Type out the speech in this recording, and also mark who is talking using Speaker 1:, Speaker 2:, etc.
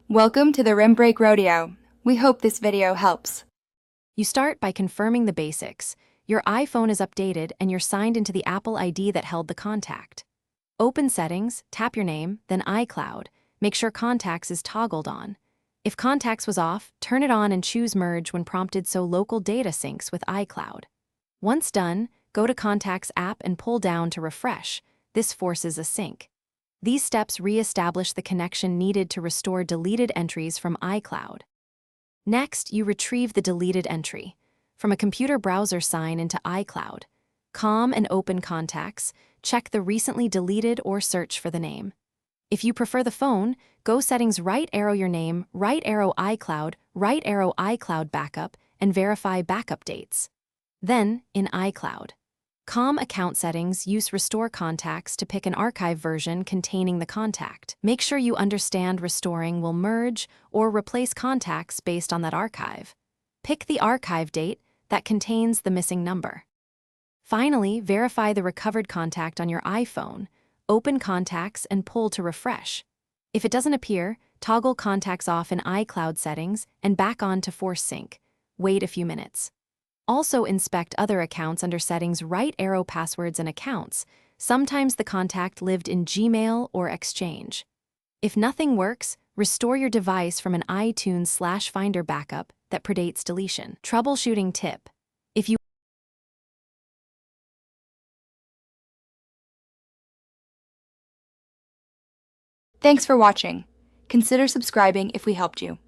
Speaker 1: Welcome to the Rim Break Rodeo. We hope this video helps.
Speaker 2: You start by confirming the basics. Your iPhone is updated and you're signed into the Apple ID that held the contact. Open Settings, tap your name, then iCloud. Make sure Contacts is toggled on. If Contacts was off, turn it on and choose Merge when prompted so local data syncs with iCloud. Once done, go to Contacts app and pull down to refresh. This forces a sync. These steps re-establish the connection needed to restore deleted entries from iCloud. Next, you retrieve the deleted entry. From a computer browser, sign into iCloud. Com and open Contacts, check the recently deleted or search for the name. If you prefer the phone, go Settings, right arrow your name, right arrow iCloud, right arrow iCloud Backup, and verify backup dates. Then, in iCloud. Com account settings, use Restore Contacts to pick an archive version containing the contact. Make sure you understand restoring will merge or replace contacts based on that archive. Pick the archive date that contains the missing number. Finally, verify the recovered contact on your iPhone. Open Contacts and pull to refresh. If it doesn't appear, toggle Contacts off in iCloud settings and back on to force sync. Wait a few minutes. Also inspect other accounts under Settings, right arrow Passwords and Accounts. Sometimes the contact lived in Gmail or Exchange. If nothing works, restore your device from an iTunes/Finder backup that predates deletion. Troubleshooting tip. If you
Speaker 1: Thanks for watching. Consider subscribing if we helped you.